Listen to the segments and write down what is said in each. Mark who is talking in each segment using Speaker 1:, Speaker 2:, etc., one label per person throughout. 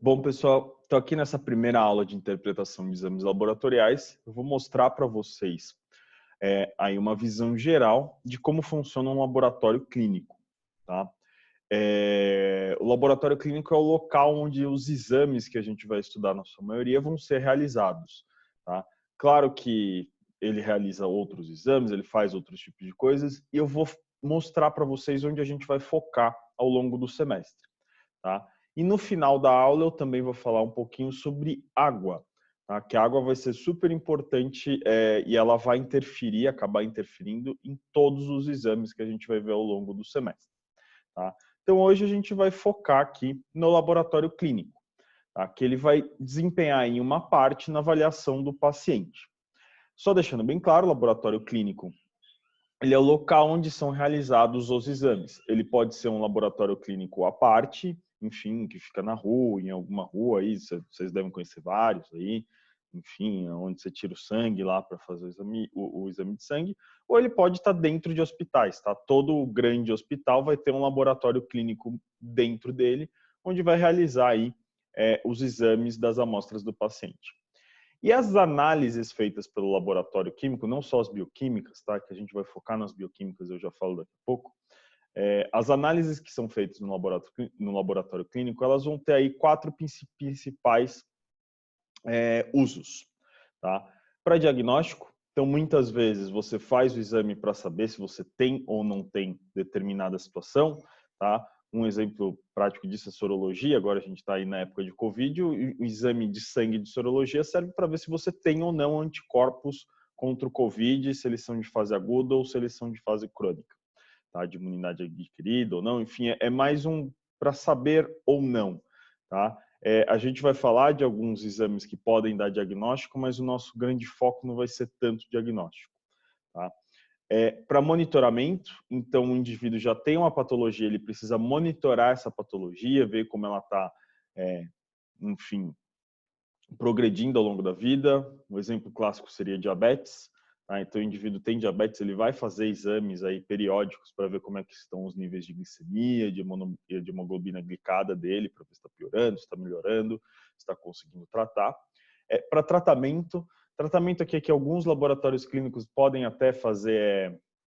Speaker 1: Bom, pessoal, estou aqui nessa primeira aula de interpretação de exames laboratoriais. Eu vou mostrar para vocês aí uma visão geral de como funciona um laboratório clínico. Tá? O laboratório clínico é o local onde os exames que a gente vai estudar, na sua maioria, vão ser realizados. Tá? Claro que ele realiza outros exames, ele faz outros tipos de coisas, e eu vou mostrar para vocês onde a gente vai focar ao longo do semestre. Tá? E no final da aula eu também vou falar um pouquinho sobre água, tá? Que a água vai ser super importante e ela vai acabar interferindo em todos os exames que a gente vai ver ao longo do semestre. Tá? Então hoje a gente vai focar aqui no laboratório clínico, tá? Que ele vai desempenhar em uma parte na avaliação do paciente. Só deixando bem claro, o laboratório clínico ele é o local onde são realizados os exames. Ele pode ser um laboratório clínico à parte, enfim, que fica na rua, em alguma rua aí, vocês devem conhecer vários aí, enfim, onde você tira o sangue lá para fazer o exame de sangue, ou ele pode estar dentro de hospitais, tá? Todo grande hospital vai ter um laboratório clínico dentro dele, onde vai realizar aí os exames das amostras do paciente. E as análises feitas pelo laboratório químico, não só as bioquímicas, tá? Que a gente vai focar nas bioquímicas, eu já falo daqui a pouco. As análises que são feitas no laboratório clínico, elas vão ter aí 4 principais usos. Tá? Para diagnóstico, então muitas vezes você faz o exame para saber se você tem ou não tem determinada situação. Tá? Um exemplo prático disso é sorologia. Agora a gente está aí na época de Covid. O exame de sangue de sorologia serve para ver se você tem ou não anticorpos contra o Covid, se eles são de fase aguda ou se eles são de fase crônica, tá? De imunidade adquirida ou não. Enfim, é mais para saber ou não. Tá? A gente vai falar de alguns exames que podem dar diagnóstico, mas o nosso grande foco não vai ser tanto diagnóstico. Tá? Para monitoramento, então o indivíduo já tem uma patologia, ele precisa monitorar essa patologia, ver como ela está, enfim, progredindo ao longo da vida. Um exemplo clássico seria diabetes. Tá? Então o indivíduo tem diabetes, ele vai fazer exames aí periódicos para ver como é que estão os níveis de glicemia, de hemoglobina glicada dele, para ver se está piorando, se está melhorando, se está conseguindo tratar. Para tratamento aqui é que alguns laboratórios clínicos podem até fazer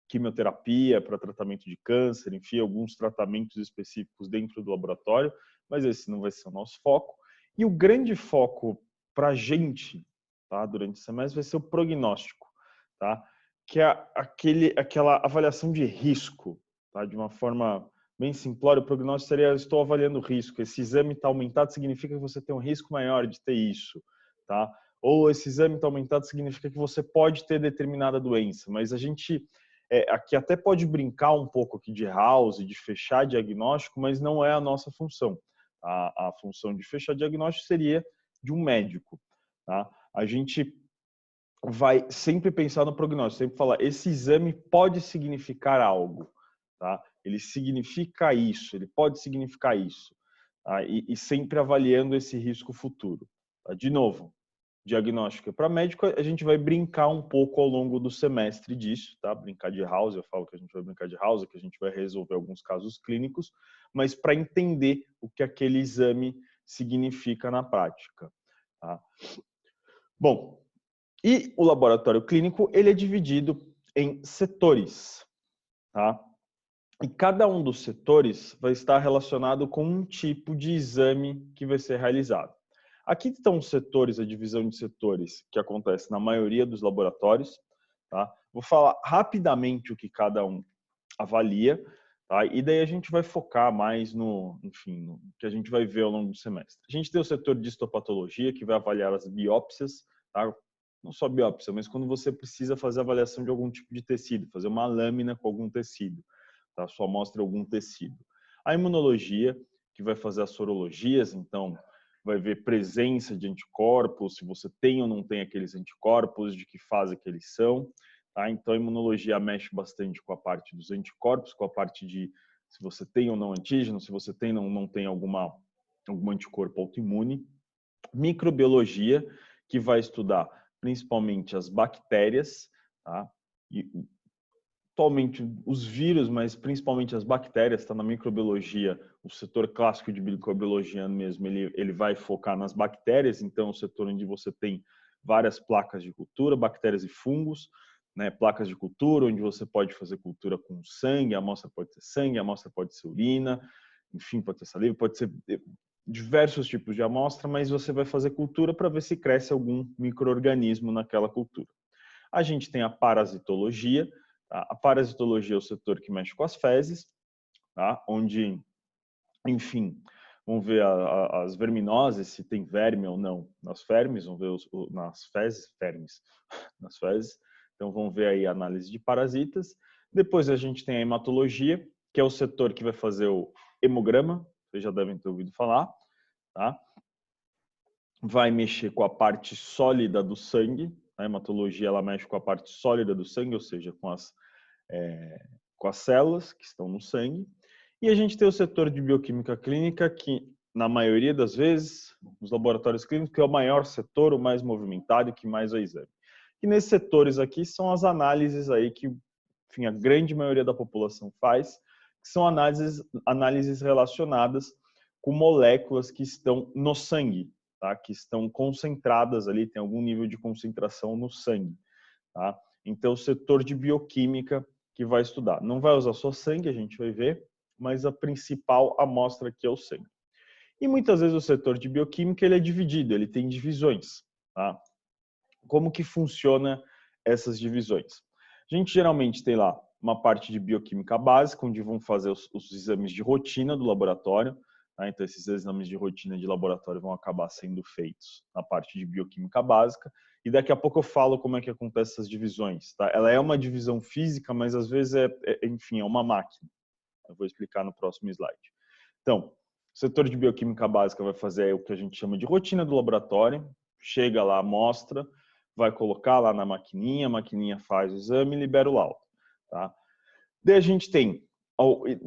Speaker 1: quimioterapia para tratamento de câncer, enfim, alguns tratamentos específicos dentro do laboratório, mas esse não vai ser o nosso foco. E o grande foco para a gente, tá, durante o semestre vai ser o prognóstico, tá? Que é aquela avaliação de risco, tá? De uma forma bem simplória, o prognóstico seria: eu estou avaliando o risco, esse exame está aumentado, significa que você tem um risco maior de ter isso, tá? Ou esse exame está aumentado, significa que você pode ter determinada doença. Mas a gente aqui até pode brincar um pouco aqui de house, de fechar diagnóstico, mas não é a nossa função. A função de fechar diagnóstico seria de um médico. Tá? A gente vai sempre pensar no prognóstico, sempre falar: esse exame pode significar algo. Tá? Ele significa isso, ele pode significar isso. Tá? E sempre avaliando esse risco futuro. Tá? De novo, diagnóstico para médico, a gente vai brincar um pouco ao longo do semestre disso, tá? Brincar de house, eu falo que a gente vai brincar de house, que a gente vai resolver alguns casos clínicos, mas para entender o que aquele exame significa na prática. Tá? Bom, e o laboratório clínico, ele é dividido em setores, tá? E cada um dos setores vai estar relacionado com um tipo de exame que vai ser realizado. Aqui estão os setores, a divisão de setores que acontece na maioria dos laboratórios. Tá? Vou falar rapidamente o que cada um avalia, tá? E daí a gente vai focar mais no que a gente vai ver ao longo do semestre. A gente tem o setor de histopatologia, que vai avaliar as biópsias, tá? Não só biópsia, mas quando você precisa fazer avaliação de algum tipo de tecido, fazer uma lâmina com algum tecido. Tá? Só mostra algum tecido. A imunologia, que vai fazer as sorologias, então vai ver presença de anticorpos, se você tem ou não tem aqueles anticorpos, de que fase que eles são. Tá? Então a imunologia mexe bastante com a parte dos anticorpos, com a parte de se você tem ou não antígeno, se você tem ou não tem algum anticorpo autoimune. Microbiologia, que vai estudar principalmente as bactérias, tá? E atualmente os vírus, mas principalmente as bactérias, está na microbiologia O setor clássico de microbiologia mesmo, ele vai focar nas bactérias, então o setor onde você tem várias placas de cultura, bactérias e fungos, né, placas de cultura, onde você pode fazer cultura com sangue, a amostra pode ser sangue, a amostra pode ser urina, enfim, pode ser saliva, pode ser diversos tipos de amostra, mas você vai fazer cultura para ver se cresce algum micro-organismo naquela cultura. A gente tem a parasitologia, tá? A parasitologia é o setor que mexe com as fezes, tá? Onde, enfim, vamos ver as verminoses, se tem verme ou não nas vermes, vamos ver nas fezes, nas fezes. Então, vamos ver aí a análise de parasitas. Depois a gente tem a hematologia, que é o setor que vai fazer o hemograma, vocês já devem ter ouvido falar, tá? Vai mexer com a parte sólida do sangue. A hematologia, ela mexe com a parte sólida do sangue, ou seja, com as células que estão no sangue. E a gente tem o setor de bioquímica clínica, que na maioria das vezes, nos laboratórios clínicos, que é o maior setor, o mais movimentado e que mais vai exame. E nesses setores aqui são as análises aí que, enfim, a grande maioria da população faz, que são análises relacionadas com moléculas que estão no sangue, tá? Que estão concentradas ali, tem algum nível de concentração no sangue, tá? Então, o setor de bioquímica que vai estudar. Não vai usar só sangue, a gente vai ver, mas a principal amostra aqui é o sangue. E muitas vezes o setor de bioquímica ele é dividido, ele tem divisões, tá? Como que funciona essas divisões? A gente geralmente tem lá uma parte de bioquímica básica, onde vão fazer os exames de rotina do laboratório, tá? Então esses exames de rotina de laboratório vão acabar sendo feitos na parte de bioquímica básica, e daqui a pouco eu falo como é que acontece essas divisões, tá? Ela é uma divisão física, mas às vezes enfim, é uma máquina. Eu vou explicar no próximo slide. Então, o setor de bioquímica básica vai fazer o que a gente chama de rotina do laboratório, chega lá, amostra, vai colocar lá na maquininha, a maquininha faz o exame e libera o laudo, tá? Daí a gente tem,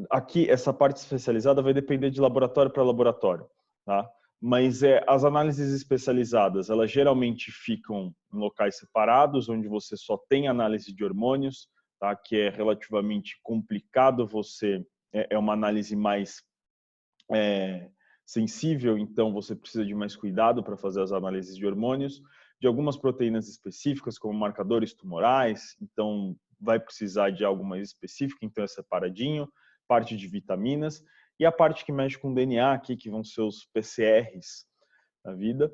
Speaker 1: aqui essa parte especializada vai depender de laboratório para laboratório, tá? Mas as análises especializadas, elas geralmente ficam em locais separados, onde você só tem análise de hormônios, tá? Que é relativamente complicado, é uma análise mais sensível, então você precisa de mais cuidado para fazer as análises de hormônios, de algumas proteínas específicas, como marcadores tumorais, então vai precisar de algo mais específico, então é separadinho, parte de vitaminas, e a parte que mexe com DNA aqui, que vão ser os PCRs da vida,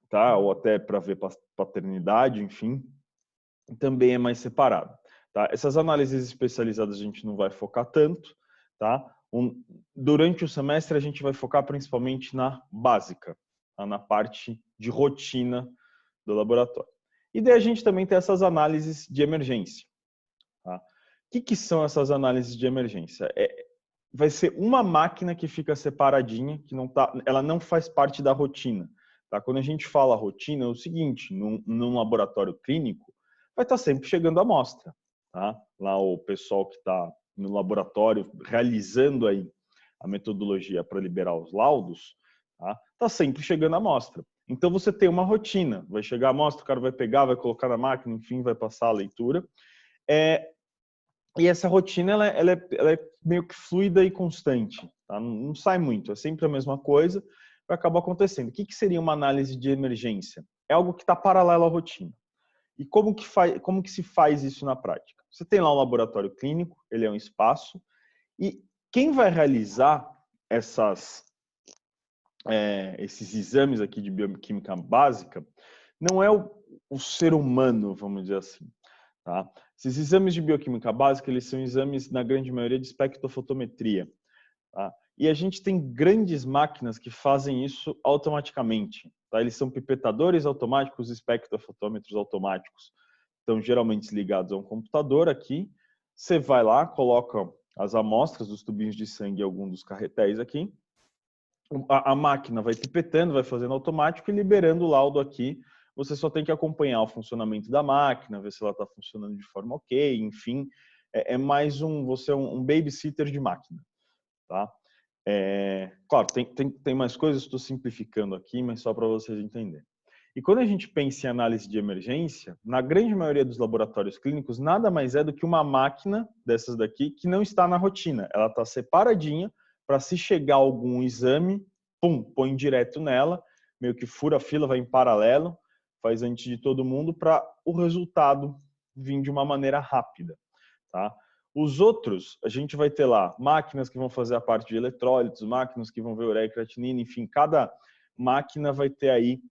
Speaker 1: tá? Ou até para ver paternidade, enfim, também é mais separado, tá? Essas análises especializadas a gente não vai focar tanto, tá? Durante o semestre a gente vai focar principalmente na básica, tá? Na parte de rotina do laboratório. E daí a gente também tem essas análises de emergência, tá? O que são essas análises de emergência? Vai ser uma máquina que fica separadinha, que ela não faz parte da rotina, tá? Quando a gente fala rotina, é o seguinte, num laboratório clínico, vai estar sempre chegando a amostra, tá? Lá o pessoal que está no laboratório realizando aí a metodologia para liberar os laudos, tá sempre chegando a amostra. Então você tem uma rotina, vai chegar a amostra, o cara vai pegar, vai colocar na máquina, enfim, vai passar a leitura. E essa rotina ela é meio que fluida e constante, tá? Não sai muito, é sempre a mesma coisa, vai acabar acontecendo. O que seria uma análise de emergência? É algo que está paralelo à rotina. E como que se faz isso na prática? Você tem lá um laboratório clínico, ele é um espaço, e quem vai realizar esses exames aqui de bioquímica básica não é o ser humano, vamos dizer assim, tá? Esses exames de bioquímica básica, eles são exames, na grande maioria, de espectrofotometria, tá? E a gente tem grandes máquinas que fazem isso automaticamente, tá? Eles são pipetadores automáticos, espectrofotômetros automáticos. Estão geralmente ligados a um computador aqui. Você vai lá, coloca as amostras dos tubinhos de sangue em algum dos carretéis aqui. A máquina vai pipetando, vai fazendo automático e liberando o laudo aqui. Você só tem que acompanhar o funcionamento da máquina, ver se ela está funcionando de forma ok, enfim. Mais você é um babysitter de máquina, tá? Claro, tem mais coisas, estou simplificando aqui, mas só para vocês entenderem. E quando a gente pensa em análise de emergência, na grande maioria dos laboratórios clínicos, nada mais é do que uma máquina dessas daqui que não está na rotina. Ela está separadinha para se chegar a algum exame, pum, põe direto nela, meio que fura a fila, vai em paralelo, faz antes de todo mundo para o resultado vir de uma maneira rápida, tá? Os outros, a gente vai ter lá máquinas que vão fazer a parte de eletrólitos, máquinas que vão ver ureia e creatinina, enfim, cada máquina vai ter aí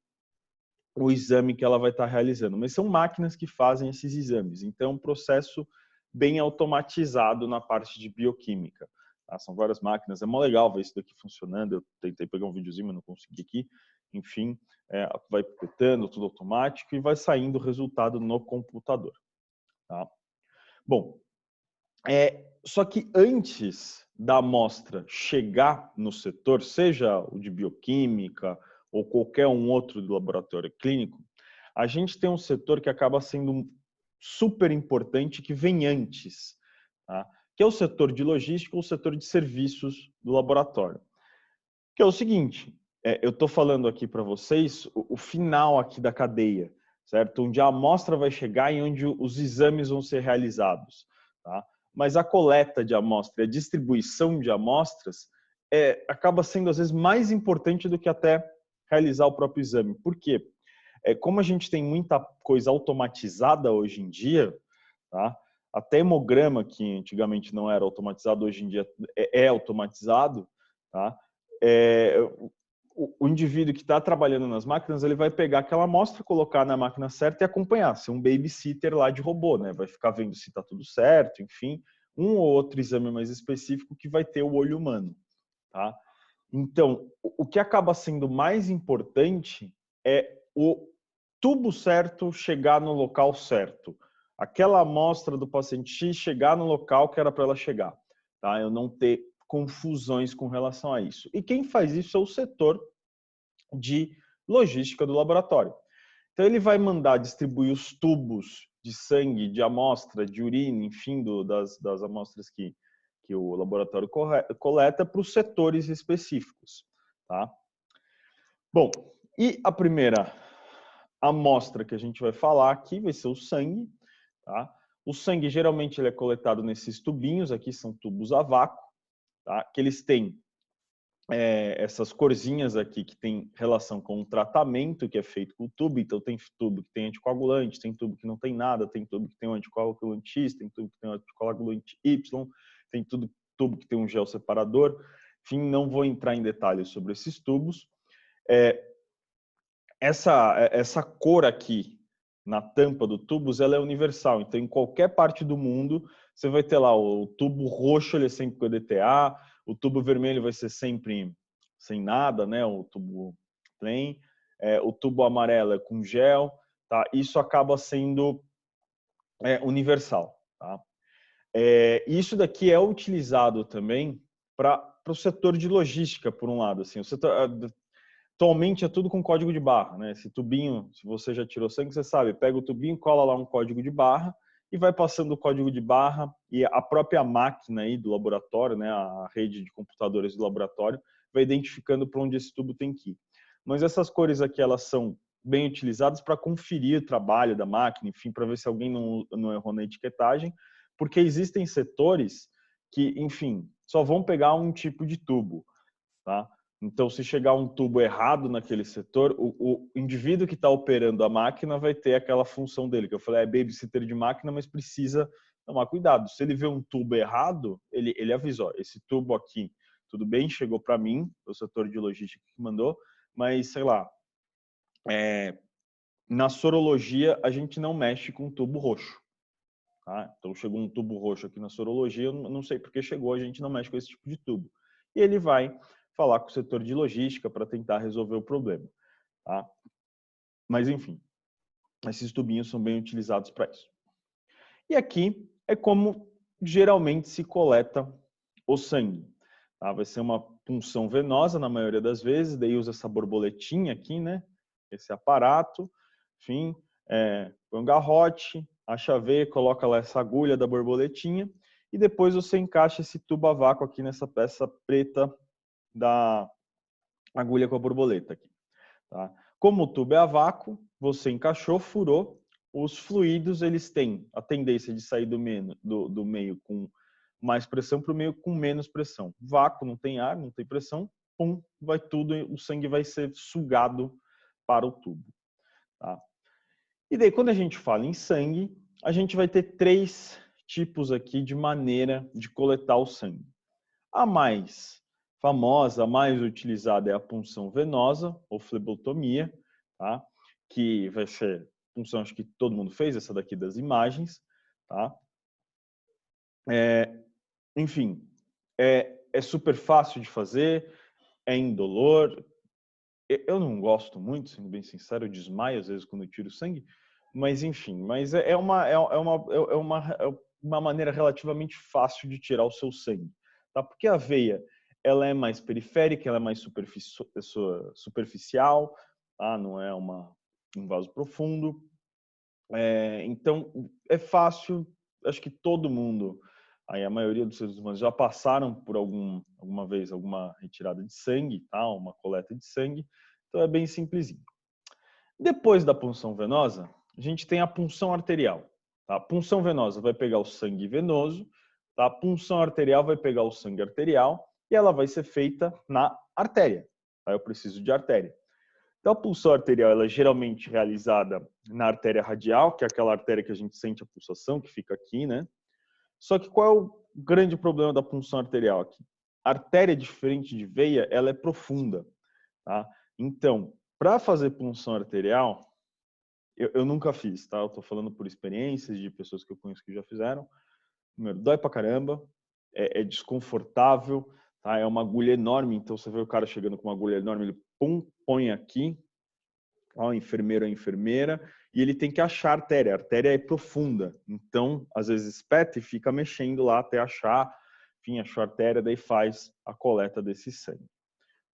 Speaker 1: o exame que ela vai estar realizando. Mas são máquinas que fazem esses exames, então é um processo bem automatizado na parte de bioquímica. Tá? São várias máquinas, é mó legal ver isso daqui funcionando, eu tentei pegar um videozinho, mas não consegui aqui. Enfim, vai pipetando, tudo automático, e vai saindo o resultado no computador. Tá? Bom, só que antes da amostra chegar no setor, seja o de bioquímica ou qualquer um outro do laboratório clínico, a gente tem um setor que acaba sendo super importante, que vem antes, tá? Que é o setor de logística ou o setor de serviços do laboratório. Que é o seguinte, eu estou falando aqui para vocês o final aqui da cadeia, certo? Onde a amostra vai chegar e onde os exames vão ser realizados, tá? Mas a coleta de amostra e a distribuição de amostras acaba sendo, às vezes, mais importante do que até realizar o próprio exame. Por quê? Como a gente tem muita coisa automatizada hoje em dia, tá? Até hemograma, que antigamente não era automatizado, hoje em dia é automatizado, tá? O indivíduo que está trabalhando nas máquinas, ele vai pegar aquela amostra, colocar na máquina certa e acompanhar, ser um babysitter lá de robô, né? Vai ficar vendo se está tudo certo, enfim, um ou outro exame mais específico que vai ter o olho humano, tá? Então, o que acaba sendo mais importante é o tubo certo chegar no local certo. Aquela amostra do paciente X chegar no local que era para ela chegar, tá? Eu não ter confusões com relação a isso. E quem faz isso é o setor de logística do laboratório. Então, ele vai mandar distribuir os tubos de sangue, de amostra, de urina, enfim, das amostras que o laboratório coleta para os setores específicos, tá? Bom, e a primeira amostra que a gente vai falar aqui vai ser o sangue, tá? O sangue, geralmente, ele é coletado nesses tubinhos, aqui são tubos a vácuo, tá? Que eles têm essas corzinhas aqui que tem relação com o tratamento que é feito com o tubo. Então, tem tubo que tem anticoagulante, tem tubo que não tem nada, tem tubo que tem um anticoagulante X, tem tubo que tem um anticoagulante Y, tem tubo que tem um gel separador. Enfim, não vou entrar em detalhes sobre esses tubos. Essa cor aqui na tampa do tubos, ela é universal. Então, em qualquer parte do mundo, você vai ter lá o tubo roxo, ele é sempre com EDTA, o tubo vermelho vai ser sempre sem nada, né? O tubo plain. O tubo amarelo é com gel, tá? Isso acaba sendo universal, tá? Isso daqui é utilizado também para o setor de logística, por um lado. Assim, o setor, atualmente é tudo com código de barra, né? Esse tubinho, se você já tirou sangue, você sabe, pega o tubinho, cola lá um código de barra e vai passando o código de barra, e a própria máquina aí do laboratório, né, a rede de computadores do laboratório, vai identificando para onde esse tubo tem que ir. Mas essas cores aqui, elas são bem utilizadas para conferir o trabalho da máquina, enfim, para ver se alguém não errou na etiquetagem, porque existem setores que, enfim, só vão pegar um tipo de tubo, tá? Então, se chegar um tubo errado naquele setor, o indivíduo que está operando a máquina vai ter aquela função dele, que eu falei, é babysitter de máquina, mas precisa tomar cuidado. Se ele vê um tubo errado, ele avisa, ó, esse tubo aqui, tudo bem, chegou para mim, o setor de logística que mandou, mas, sei lá, na sorologia, a gente não mexe com tubo roxo. Tá? Então, chegou um tubo roxo aqui na sorologia, eu não sei por que chegou, a gente não mexe com esse tipo de tubo. E ele vai falar com o setor de logística para tentar resolver o problema. Tá? Mas, enfim, esses tubinhos são bem utilizados para isso. E aqui é como geralmente se coleta o sangue. Tá? Vai ser uma punção venosa na maioria das vezes, daí usa essa borboletinha aqui, né? Esse aparato, enfim, põe um garrote, a chaveia, coloca lá essa agulha da borboletinha e depois você encaixa esse tubo a vácuo aqui nessa peça preta da agulha com a borboleta aqui. Tá? Como o tubo é a vácuo, você encaixou, furou, os fluidos eles têm a tendência de sair do meio com mais pressão para o meio com menos pressão. Vácuo, não tem ar, não tem pressão, pum, vai tudo, o sangue vai ser sugado para o tubo. Tá? E daí, quando a gente fala em sangue, a gente vai ter 3 tipos aqui de maneira de coletar o sangue. A mais famosa, a mais utilizada é a punção venosa, ou flebotomia, tá? Que vai ser punção, acho que todo mundo fez, essa daqui das imagens. Tá? Enfim, é super fácil de fazer, é indolor. Eu não gosto muito, sendo bem sincero, eu desmaio às vezes quando eu tiro sangue, mas enfim, mas é uma maneira relativamente fácil de tirar o seu sangue, tá? Porque a veia, ela é mais periférica, ela é mais superficial, tá? Não é um vaso profundo. Então, é fácil, acho que todo mundo, aí a maioria dos seres humanos já passaram por alguma vez alguma retirada de sangue, tá? Uma coleta de sangue, então é bem simplesinho. Depois da punção venosa, a gente tem a punção arterial. Tá? A punção venosa vai pegar o sangue venoso, tá? A punção arterial vai pegar o sangue arterial e ela vai ser feita na artéria. Tá? Eu preciso de artéria. Então, a punção arterial ela é geralmente realizada na artéria radial, que é aquela artéria que a gente sente a pulsação, que fica aqui, né? Só que qual é o grande problema da punção arterial aqui? A artéria, diferente de veia, ela é profunda, tá? Então, para fazer punção arterial, eu nunca fiz, tá? Eu tô falando por experiências de pessoas que eu conheço que já fizeram. Primeiro, dói pra caramba, é desconfortável, tá? É uma agulha enorme, então você vê o cara chegando com uma agulha enorme, ele pum, põe aqui, ó, enfermeiro a enfermeira, e ele tem que achar a artéria é profunda, então às vezes espeta e fica mexendo lá até achar, enfim, achou a artéria, daí faz a coleta desse sangue.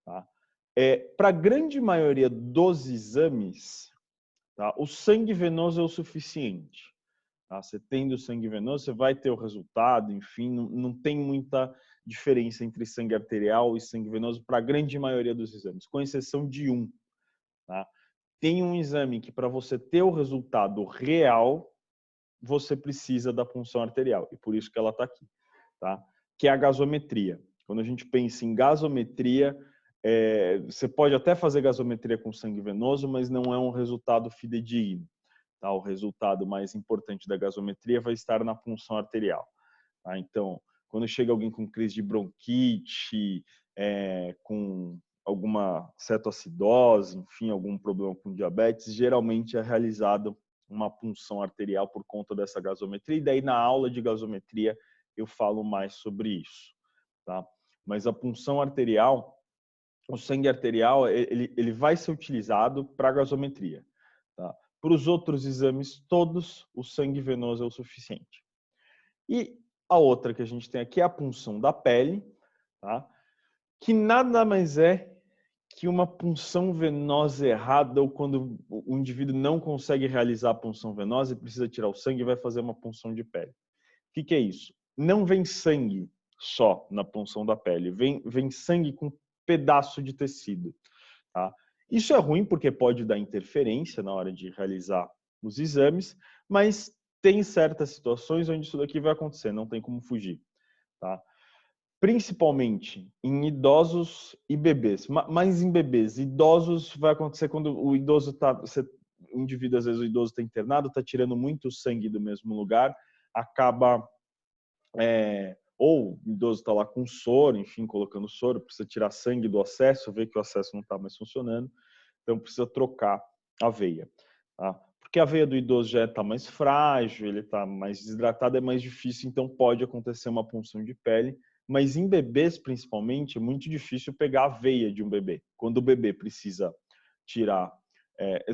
Speaker 1: Tá? Para a grande maioria dos exames, tá, o sangue venoso é o suficiente. Tá? Você tendo o sangue venoso, você vai ter o resultado, enfim, não tem muita diferença entre sangue arterial e sangue venoso para a grande maioria dos exames, com exceção de um. Tá? Tem um exame que, para você ter o resultado real, você precisa da punção arterial, e por isso que ela está aqui, tá? Que é a gasometria. Quando a gente pensa em gasometria, você pode até fazer gasometria com sangue venoso, mas não é um resultado fidedigno. Tá? O resultado mais importante da gasometria vai estar na punção arterial. Tá? Então, quando chega alguém com crise de bronquite, com alguma cetoacidose, enfim, algum problema com diabetes, geralmente é realizado uma punção arterial por conta dessa gasometria, e daí na aula de gasometria eu falo mais sobre isso. Tá? Mas a punção arterial, o sangue arterial, ele vai ser utilizado para gasometria. Tá? Para os outros exames todos, o sangue venoso é o suficiente. E a outra que a gente tem aqui é a punção da pele, tá? Que nada mais é que uma punção venosa errada, ou quando o indivíduo não consegue realizar a punção venosa e precisa tirar o sangue, vai fazer uma punção de pele. O que é isso? Não vem sangue só na punção da pele, vem sangue com pedaço de tecido. Tá? Isso é ruim porque pode dar interferência na hora de realizar os exames, mas tem certas situações onde isso daqui vai acontecer, não tem como fugir. Tá? Principalmente em idosos e bebês, mas em bebês. Idosos vai acontecer quando o idoso está, o indivíduo, às vezes o idoso está internado, está tirando muito sangue do mesmo lugar, acaba, ou o idoso está lá com soro, enfim, colocando soro, precisa tirar sangue do acesso, vê que o acesso não está mais funcionando, então precisa trocar a veia. Tá? Porque a veia do idoso já está mais frágil, ele está mais desidratado, é mais difícil, então pode acontecer uma punção de pele. Mas em bebês, principalmente, é muito difícil pegar a veia de um bebê. Quando o bebê precisa tirar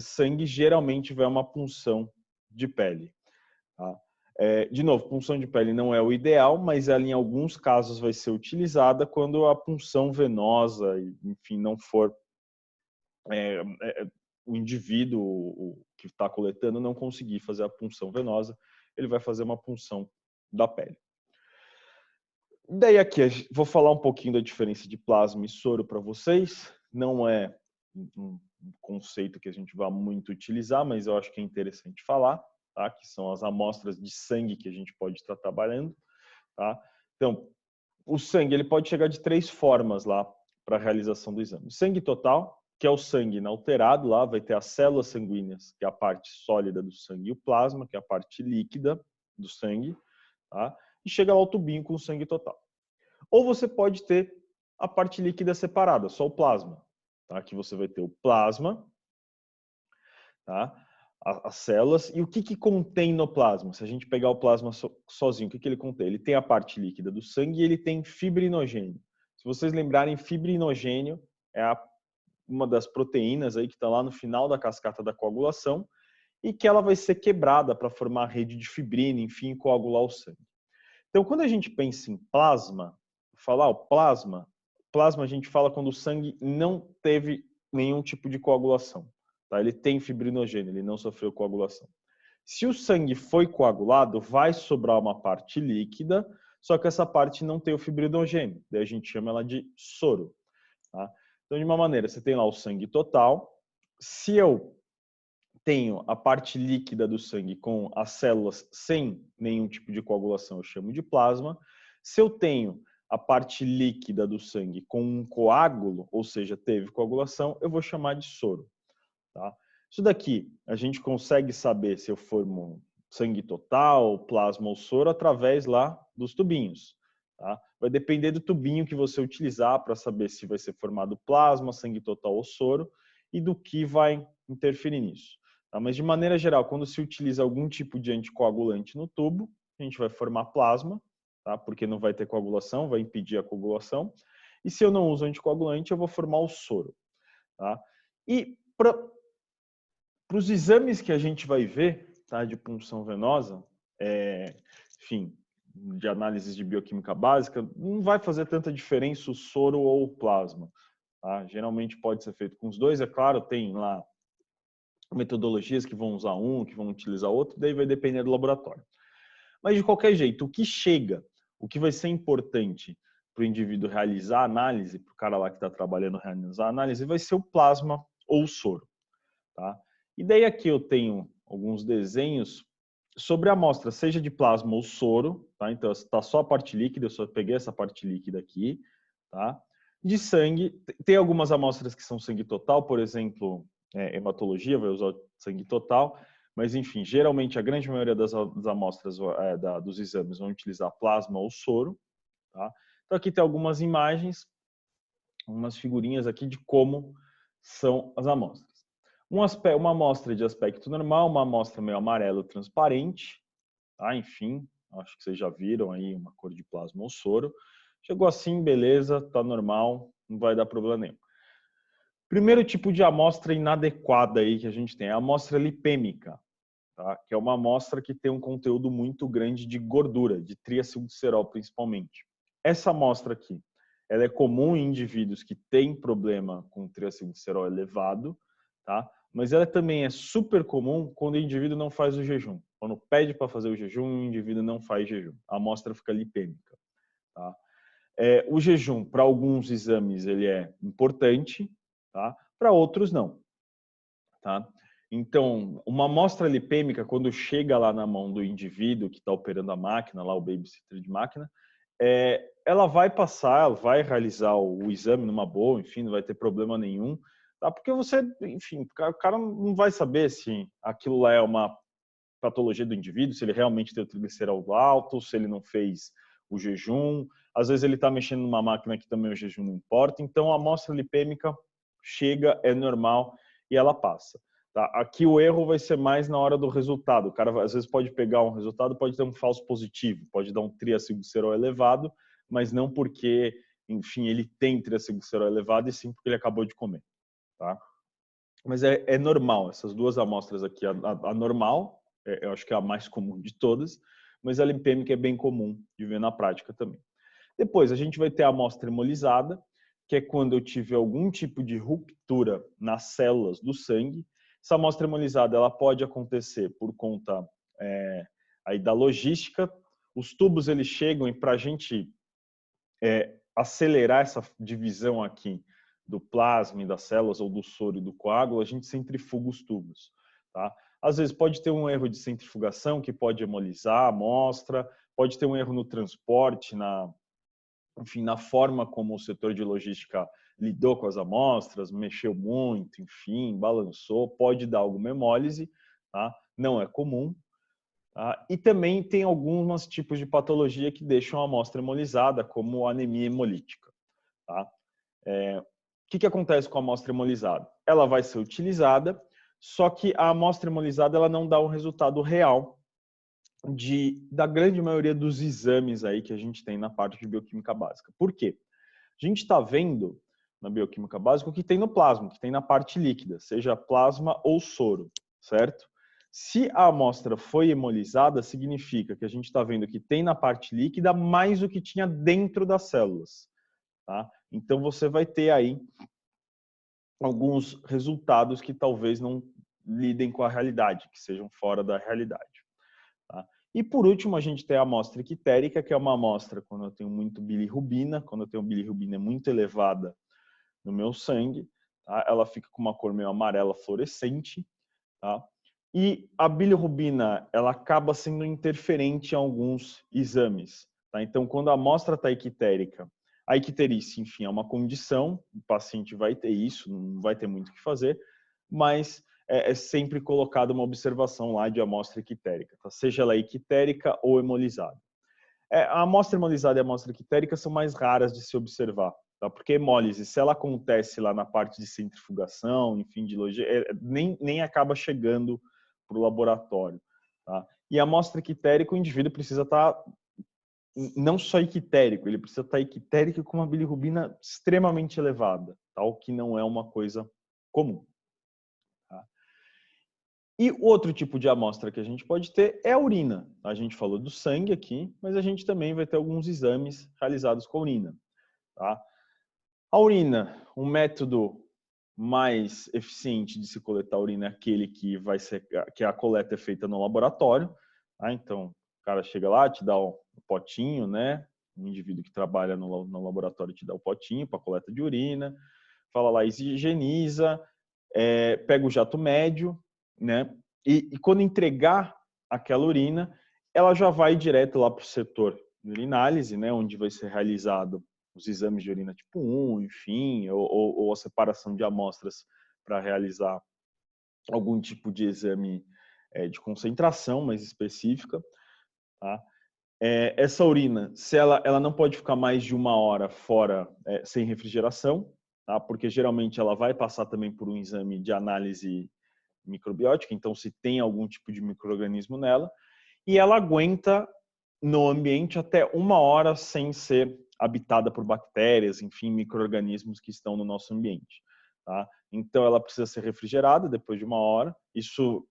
Speaker 1: sangue, geralmente vai uma punção de pele. Tá? De novo, punção de pele não é o ideal, mas ela em alguns casos vai ser utilizada quando a punção venosa, enfim, não for o indivíduo que está coletando não conseguir fazer a punção venosa, ele vai fazer uma punção da pele. Daí aqui, vou falar um pouquinho da diferença de plasma e soro para vocês. Não é um conceito que a gente vai muito utilizar, mas eu acho que é interessante falar, tá? Que são as amostras de sangue que a gente pode estar trabalhando. Tá? Então, o sangue ele pode chegar de 3 formas lá para a realização do exame. Sangue total, que é o sangue inalterado, lá vai ter as células sanguíneas, que é a parte sólida do sangue, e o plasma, que é a parte líquida do sangue, tá? E chega lá o tubinho com o sangue total. Ou você pode ter a parte líquida separada, só o plasma, tá? Que você vai ter o plasma, tá? As células. E o que contém no plasma? Se a gente pegar o plasma sozinho, o que ele contém? Ele tem a parte líquida do sangue e ele tem fibrinogênio. Se vocês lembrarem, fibrinogênio é uma das proteínas aí que está lá no final da cascata da coagulação e que ela vai ser quebrada para formar a rede de fibrina, enfim, coagular o sangue. Então, quando a gente pensa em plasma, falar o plasma a gente fala quando o sangue não teve nenhum tipo de coagulação. Tá? Ele tem fibrinogênio, ele não sofreu coagulação. Se o sangue foi coagulado, vai sobrar uma parte líquida, só que essa parte não tem o fibrinogênio. Daí a gente chama ela de soro. Tá? Então, de uma maneira, você tem lá o sangue total. Se eu tenho a parte líquida do sangue com as células sem nenhum tipo de coagulação, eu chamo de plasma. Se eu tenho a parte líquida do sangue com um coágulo, ou seja, teve coagulação, eu vou chamar de soro. Tá? Isso daqui, a gente consegue saber se eu formo sangue total, plasma ou soro através lá dos tubinhos. Tá? Vai depender do tubinho que você utilizar para saber se vai ser formado plasma, sangue total ou soro e do que vai interferir nisso. Tá? Mas de maneira geral, quando se utiliza algum tipo de anticoagulante no tubo, a gente vai formar plasma, tá? Porque não vai ter coagulação, vai impedir a coagulação. E se eu não uso anticoagulante, eu vou formar o soro. Tá? E para os exames que a gente vai ver, tá, de punção venosa, enfim, de análises de bioquímica básica, não vai fazer tanta diferença o soro ou o plasma. Tá? Geralmente pode ser feito com os dois, é claro, tem lá metodologias que vão usar um, que vão utilizar outro, daí vai depender do laboratório. Mas de qualquer jeito, o que chega, o que vai ser importante para o indivíduo realizar a análise, para o cara lá que está trabalhando realizar a análise, vai ser o plasma ou o soro. Tá? E daí aqui eu tenho alguns desenhos sobre a amostra, seja de plasma ou soro, tá? Então está só a parte líquida, eu só peguei essa parte líquida aqui, tá? De sangue, tem algumas amostras que são sangue total, por exemplo, hematologia vai usar sangue total, mas enfim, geralmente a grande maioria das amostras dos exames vão utilizar plasma ou soro, tá? Então aqui tem algumas imagens, umas figurinhas aqui de como são as amostras. Uma amostra de aspecto normal, uma amostra meio amarelo transparente, tá? Enfim, acho que vocês já viram aí uma cor de plasma ou soro. Chegou assim, beleza, tá normal, não vai dar problema nenhum. Primeiro tipo de amostra inadequada aí que a gente tem é a amostra lipêmica, tá? Que é uma amostra que tem um conteúdo muito grande de gordura, de triacilglicerol principalmente. Essa amostra aqui, ela é comum em indivíduos que têm problema com triacilglicerol elevado, tá? Mas ela também é super comum quando o indivíduo não faz o jejum. Quando pede para fazer o jejum, o indivíduo não faz jejum. A amostra fica lipêmica, tá? O jejum, para alguns exames, ele é importante, tá? Para outros, não, tá? Então, uma amostra lipêmica, quando chega lá na mão do indivíduo que está operando a máquina, lá o babysitter de máquina, ela vai passar, ela vai realizar o exame numa boa, enfim, não vai ter problema nenhum, tá? Porque você, enfim, o cara não vai saber se aquilo lá é uma patologia do indivíduo, se ele realmente tem o triglicerídeo alto, se ele não fez o jejum. Às vezes ele está mexendo numa máquina que também o jejum não importa. Então a amostra lipêmica chega, é normal e ela passa. Tá? Aqui o erro vai ser mais na hora do resultado. O cara às vezes pode pegar um resultado, pode ter um falso positivo, pode dar um triacilglicerol elevado, mas não porque, enfim, ele tem triacilglicerol elevado e sim porque ele acabou de comer. Tá? Mas é normal, essas duas amostras aqui, a normal, eu acho que é a mais comum de todas, mas a lipêmica é bem comum de ver na prática também. Depois, a gente vai ter a amostra hemolizada, que é quando eu tive algum tipo de ruptura nas células do sangue. Essa amostra hemolizada ela pode acontecer por conta aí da logística. Os tubos eles chegam e para a gente acelerar essa divisão aqui do plasma e das células, ou do soro e do coágulo, a gente centrifuga os tubos. Tá? Às vezes pode ter um erro de centrifugação que pode hemolizar a amostra, pode ter um erro no transporte, enfim, na forma como o setor de logística lidou com as amostras, mexeu muito, enfim, balançou, pode dar alguma hemólise, tá? Não é comum. Tá? E também tem alguns tipos de patologia que deixam a amostra hemolizada, como anemia hemolítica. Tá? O que acontece com a amostra hemolizada? Ela vai ser utilizada, só que a amostra hemolizada ela não dá um resultado real da grande maioria dos exames aí que a gente tem na parte de bioquímica básica. Por quê? A gente está vendo na bioquímica básica o que tem no plasma, o que tem na parte líquida, seja plasma ou soro, certo? Se a amostra foi hemolizada, significa que a gente está vendo o que tem na parte líquida mais o que tinha dentro das células. Tá? Então você vai ter aí alguns resultados que talvez não lidem com a realidade, que sejam fora da realidade. Tá? E por último, a gente tem a amostra equitérica, que é uma amostra quando eu tenho muito bilirrubina, quando eu tenho bilirrubina muito elevada no meu sangue, tá? Ela fica com uma cor meio amarela fluorescente, tá? E a bilirrubina, ela acaba sendo interferente em alguns exames, tá? Então, quando a amostra está equitérica, a icterícia, enfim, é uma condição, o paciente vai ter isso, não vai ter muito o que fazer, mas é sempre colocada uma observação lá de amostra equitérica, tá? Seja ela equitérica ou hemolizada. A amostra hemolizada e a amostra equitérica são mais raras de se observar, tá? Porque a hemólise, se ela acontece lá na parte de centrifugação, enfim, de logística, nem acaba chegando para o laboratório. Tá? E a amostra equitérica, o indivíduo precisa estar não só equitérico, ele precisa estar equitérico com uma bilirrubina extremamente elevada, tá? O que não é uma coisa comum. Tá? E outro tipo de amostra que a gente pode ter é a urina. A gente falou do sangue aqui, mas a gente também vai ter alguns exames realizados com a urina. Tá? A urina, um método mais eficiente de se coletar urina é aquele que a coleta é feita no laboratório. Tá? Então, o cara chega lá, te dá um potinho, né? Um indivíduo que trabalha no laboratório te dá o potinho para coleta de urina, fala lá, higieniza, pega o jato médio, né? E quando entregar aquela urina, ela já vai direto lá para o setor de urinálise, né? Onde vai ser realizado os exames de urina tipo 1, enfim, ou a separação de amostras para realizar algum tipo de exame de concentração mais específica. Tá? Essa urina, se ela não pode ficar mais de 1 hora fora sem refrigeração, tá? Porque geralmente ela vai passar também por um exame de análise microbiótica, então se tem algum tipo de micro-organismo nela, e ela aguenta no ambiente até 1 hora sem ser habitada por bactérias, enfim, micro-organismos que estão no nosso ambiente. Tá? Então ela precisa ser refrigerada depois de 1 hora. Isso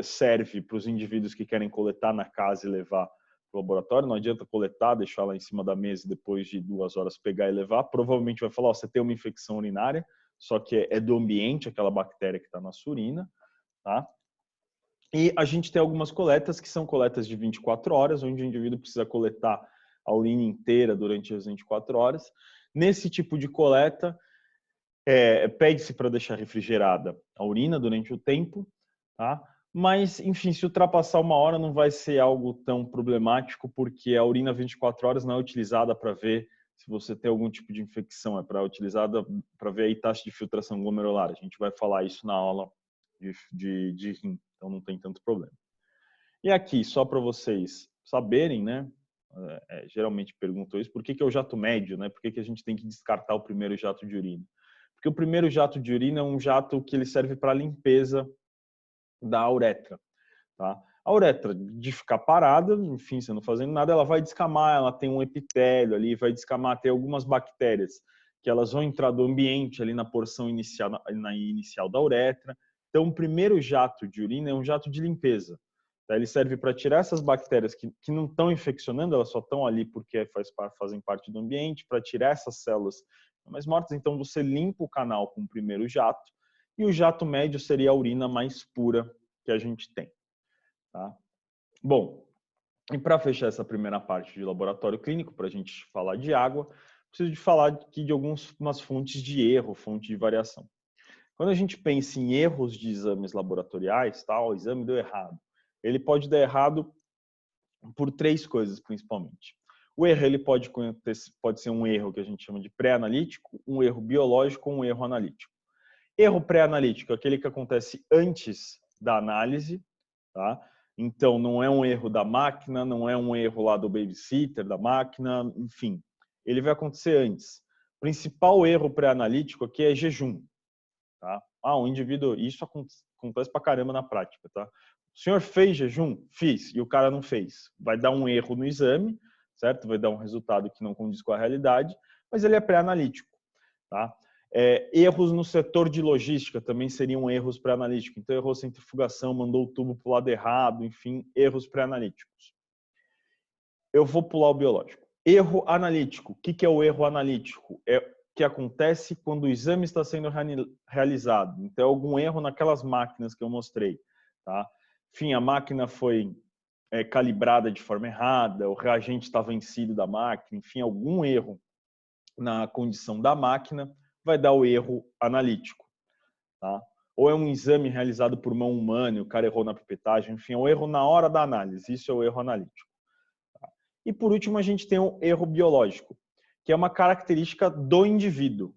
Speaker 1: serve para os indivíduos que querem coletar na casa e levar para o laboratório. Não adianta coletar, deixar lá em cima da mesa e depois de 2 horas pegar e levar. Provavelmente vai falar, você tem uma infecção urinária, só que é do ambiente aquela bactéria que está na sua urina. Tá? E a gente tem algumas coletas que são coletas de 24 horas, onde o indivíduo precisa coletar a urina inteira durante as 24 horas. Nesse tipo de coleta, pede-se para deixar refrigerada a urina durante o tempo, tá? Mas, enfim, se ultrapassar 1 hora não vai ser algo tão problemático, porque a urina 24 horas não é utilizada para ver se você tem algum tipo de infecção, utilizada para ver a taxa de filtração glomerular. A gente vai falar isso na aula de rim, então não tem tanto problema. E aqui, só para vocês saberem, né? Geralmente perguntam isso, por que é o jato médio, né? Por que a gente tem que descartar o primeiro jato de urina? Porque o primeiro jato de urina é um jato que ele serve para limpeza da uretra, tá? A uretra, de ficar parada, enfim, você não fazendo nada, ela vai descamar, ela tem um epitélio ali, vai descamar, tem algumas bactérias que elas vão entrar do ambiente ali na porção inicial, na inicial da uretra. Então, o primeiro jato de urina é um jato de limpeza. Tá? Ele serve para tirar essas bactérias que não estão infeccionando, elas só estão ali porque fazem parte do ambiente, para tirar essas células mais mortas. Então, você limpa o canal com o primeiro jato, e o jato médio seria a urina mais pura que a gente tem. Tá? Bom, e para fechar essa primeira parte de laboratório clínico, para a gente falar de água, preciso de falar aqui de algumas fontes de erro, fonte de variação. Quando a gente pensa em erros de exames laboratoriais, tá? O exame deu errado. Ele pode dar errado por três coisas, principalmente. O erro ele pode ser um erro que a gente chama de pré-analítico, um erro biológico ou um erro analítico. Erro pré-analítico é aquele que acontece antes da análise, tá? Então, não é um erro da máquina, não é um erro lá do babysitter da máquina, enfim. Ele vai acontecer antes. O principal erro pré-analítico aqui é jejum, tá? O indivíduo, isso acontece pra caramba na prática, tá? O senhor fez jejum? Fiz. E o cara não fez. Vai dar um erro no exame, certo? Vai dar um resultado que não condiz com a realidade, mas ele é pré-analítico, tá? Erros no setor de logística também seriam erros pré-analíticos. Então, errou centrifugação, mandou o tubo para o lado errado, enfim, erros pré-analíticos. Eu vou pular o biológico. Erro analítico. O que é o erro analítico? É o que acontece quando o exame está sendo realizado. Então, é algum erro naquelas máquinas que eu mostrei, tá? Enfim, a máquina foi calibrada de forma errada, o reagente está vencido da máquina, enfim, algum erro na condição da máquina vai dar o erro analítico, tá? Ou é um exame realizado por mão humana e o cara errou na pipetagem, enfim, é um erro na hora da análise, isso é o erro analítico. Tá? E por último, a gente tem o erro biológico, que é uma característica do indivíduo.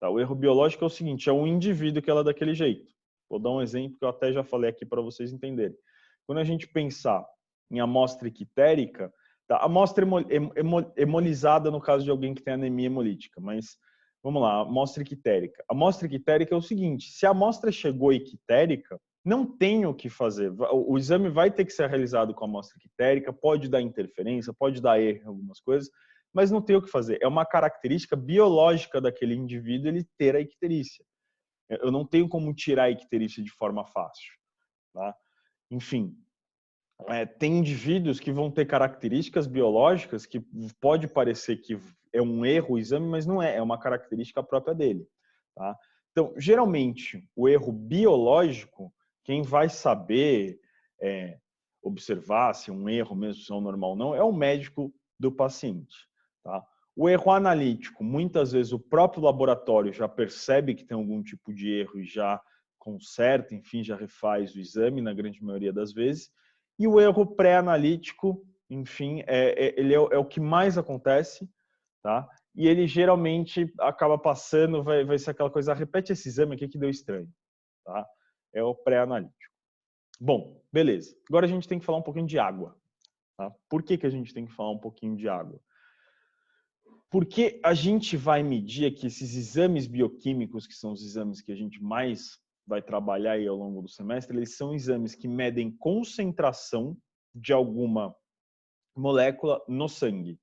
Speaker 1: Tá? O erro biológico é o seguinte, é um indivíduo que ela é daquele jeito. Vou dar um exemplo que eu até já falei aqui para vocês entenderem. Quando a gente pensar em amostra ictérica, tá? Amostra hemolizada no caso de alguém que tem anemia hemolítica, mas vamos lá, amostra ictérica. A amostra ictérica é o seguinte, se a amostra chegou ictérica, não tem o que fazer. O exame vai ter que ser realizado com a amostra ictérica, pode dar interferência, pode dar erro em algumas coisas, mas não tem o que fazer. É uma característica biológica daquele indivíduo ele ter a icterícia. Eu não tenho como tirar a icterícia de forma fácil, tá? Enfim, tem indivíduos que vão ter características biológicas que pode parecer que é um erro o exame, mas não é, é uma característica própria dele, tá? Então, geralmente, o erro biológico, quem vai saber observar se é um erro mesmo, se é um normal ou não, é o médico do paciente, tá? O erro analítico, muitas vezes o próprio laboratório já percebe que tem algum tipo de erro e já conserta, enfim, já refaz o exame, na grande maioria das vezes. E o erro pré-analítico, enfim, ele é o que mais acontece, tá? E ele geralmente acaba passando, vai ser aquela coisa, repete esse exame aqui que deu estranho, tá? É o pré-analítico. Bom, beleza. Agora a gente tem que falar um pouquinho de água, tá? Por que a gente tem que falar um pouquinho de água? Porque a gente vai medir aqui esses exames bioquímicos, que são os exames que a gente mais vai trabalhar aí ao longo do semestre, eles são exames que medem concentração de alguma molécula no sangue,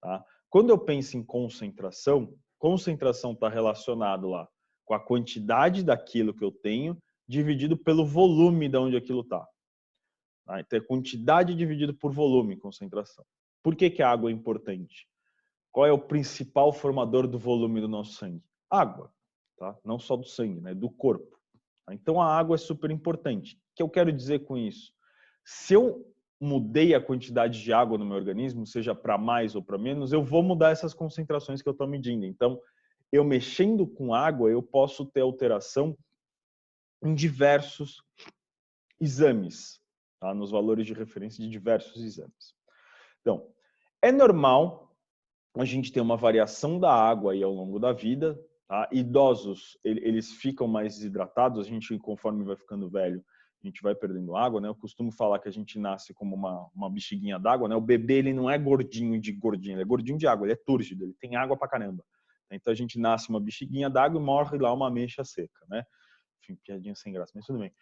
Speaker 1: tá? Quando eu penso em concentração, concentração está relacionado lá com a quantidade daquilo que eu tenho dividido pelo volume de onde aquilo está. Tá? Então, é quantidade dividido por volume, concentração. Por que a água é importante? Qual é o principal formador do volume do nosso sangue? Água, tá? Não só do sangue, né? Do corpo. Tá? Então a água é super importante. O que eu quero dizer com isso? Se eu mudei a quantidade de água no meu organismo, seja para mais ou para menos, eu vou mudar essas concentrações que eu estou medindo. Então, eu mexendo com água, eu posso ter alteração em diversos exames, tá? Nos valores de referência de diversos exames. Então, é normal a gente tem uma variação da água aí ao longo da vida, tá? Idosos, eles ficam mais desidratados, a gente, conforme vai ficando velho, a gente vai perdendo água, né? Eu costumo falar que a gente nasce como uma bexiguinha d'água, né? O bebê, ele não é gordinho de gordinho, ele é gordinho de água, ele é túrgido, ele tem água pra caramba. Então a gente nasce uma bexiguinha d'água e morre lá uma ameixa seca, né? Enfim, piadinha sem graça, mas tudo bem.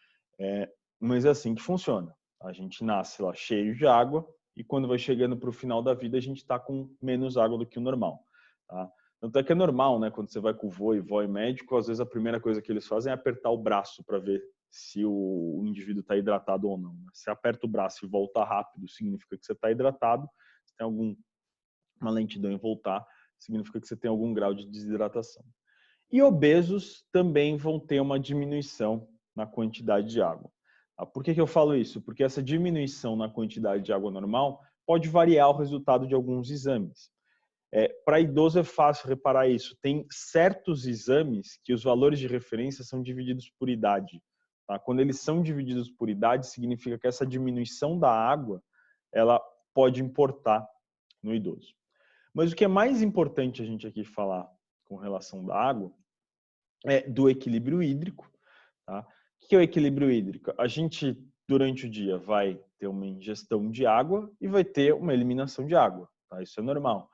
Speaker 1: Mas é assim que funciona. A gente nasce lá cheio de água, e quando vai chegando para o final da vida, a gente está com menos água do que o normal. Tá? Tanto é que é normal, né? Quando você vai com o vô e médico, às vezes a primeira coisa que eles fazem é apertar o braço para ver se o indivíduo está hidratado ou não. Né? Se aperta o braço e volta rápido, significa que você está hidratado. Se tem alguma lentidão em voltar, significa que você tem algum grau de desidratação. E obesos também vão ter uma diminuição na quantidade de água. Por que eu falo isso? Porque essa diminuição na quantidade de água normal pode variar o resultado de alguns exames. Para idoso é fácil reparar isso. Tem certos exames que os valores de referência são divididos por idade. Tá? Quando eles são divididos por idade, significa que essa diminuição da água ela pode importar no idoso. Mas o que é mais importante a gente aqui falar com relação da água é do equilíbrio hídrico. Tá? O que é o equilíbrio hídrico? A gente, durante o dia, vai ter uma ingestão de água e vai ter uma eliminação de água. Tá? Isso é normal.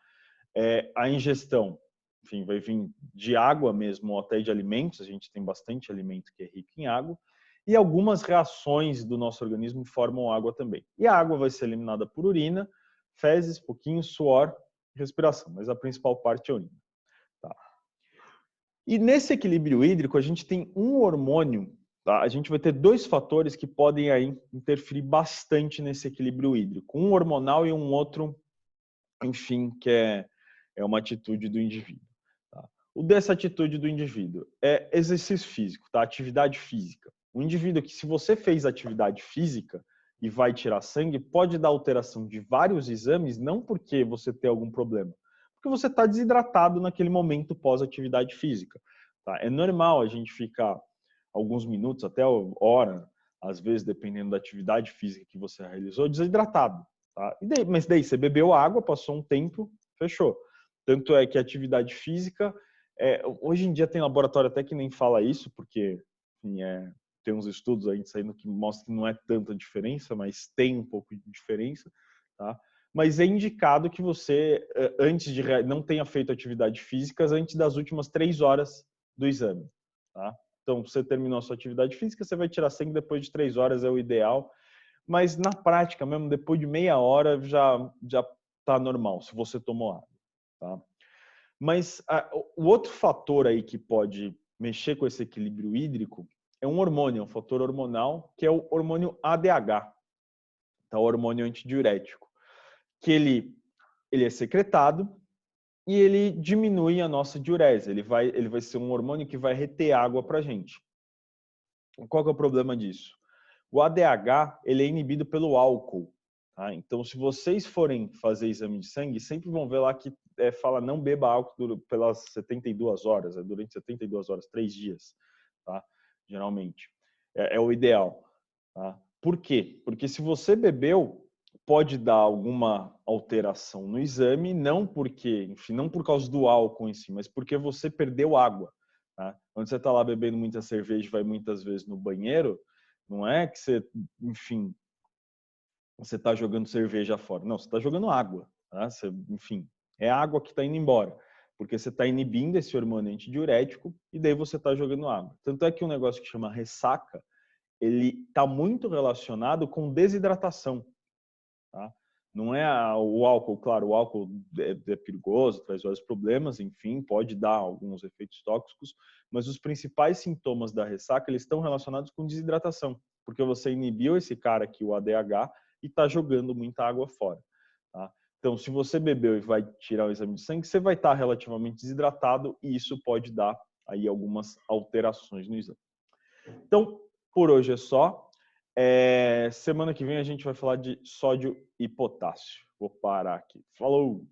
Speaker 1: A ingestão, enfim, vai vir de água mesmo ou até de alimentos. A gente tem bastante alimento que é rico em água. E algumas reações do nosso organismo formam água também. E a água vai ser eliminada por urina, fezes, pouquinho, suor, respiração. Mas a principal parte é a urina. Tá? E nesse equilíbrio hídrico, a gente tem um hormônio, tá? A gente vai ter dois fatores que podem aí interferir bastante nesse equilíbrio hídrico. Um hormonal e um outro, enfim, que é uma atitude do indivíduo. Tá? O dessa atitude do indivíduo é exercício físico, tá? Atividade física. Um indivíduo que, se você fez atividade física e vai tirar sangue, pode dar alteração de vários exames, não porque você tem algum problema, porque você está desidratado naquele momento pós-atividade física. Tá? É normal a gente ficar alguns minutos, até hora, às vezes, dependendo da atividade física que você realizou, desidratado. Tá? Mas daí você bebeu água, passou um tempo, fechou. Tanto é que a atividade física, hoje em dia tem laboratório até que nem fala isso, porque enfim, tem uns estudos aí saindo que mostram que não é tanta diferença, mas tem um pouco de diferença. Tá? Mas é indicado que você, antes de não tenha feito atividades físicas antes das últimas 3 horas do exame. Tá? Então, você terminou a sua atividade física, você vai tirar sangue depois de 3 horas, é o ideal. Mas na prática mesmo, depois de meia hora, já está normal, se você tomou água. Tá? Mas o outro fator aí que pode mexer com esse equilíbrio hídrico é um hormônio, um fator hormonal, que é o hormônio ADH, tá? O hormônio antidiurético, que ele é secretado e ele diminui a nossa diurese. Ele vai ser um hormônio que vai reter água para a gente. Qual que é o problema disso? O ADH ele é inibido pelo álcool. Tá? Então, se vocês forem fazer exame de sangue, sempre vão ver lá que fala não beba álcool pelas 72 horas, durante 72 horas, 3 dias, tá? Geralmente. É o ideal. Tá? Por quê? Porque se você bebeu, pode dar alguma alteração no exame, não porque, enfim, não por causa do álcool em si, mas porque você perdeu água. Tá? Quando você está lá bebendo muita cerveja e vai muitas vezes no banheiro, não é que você, enfim, você está jogando cerveja fora. Não, você está jogando água. Tá? Enfim, é água que está indo embora. Porque você está inibindo esse hormônio antidiurético e daí você está jogando água. Tanto é que um negócio que chama ressaca, ele está muito relacionado com desidratação. Tá? Não é o álcool, claro, o álcool é perigoso, traz vários problemas, enfim, pode dar alguns efeitos tóxicos, mas os principais sintomas da ressaca, eles estão relacionados com desidratação, porque você inibiu esse cara aqui, o ADH, e está jogando muita água fora. Tá? Então, se você bebeu e vai tirar o exame de sangue, você vai estar relativamente desidratado e isso pode dar aí algumas alterações no exame. Então, por hoje é só. Semana que vem a gente vai falar de sódio e potássio. Vou parar aqui. Falou!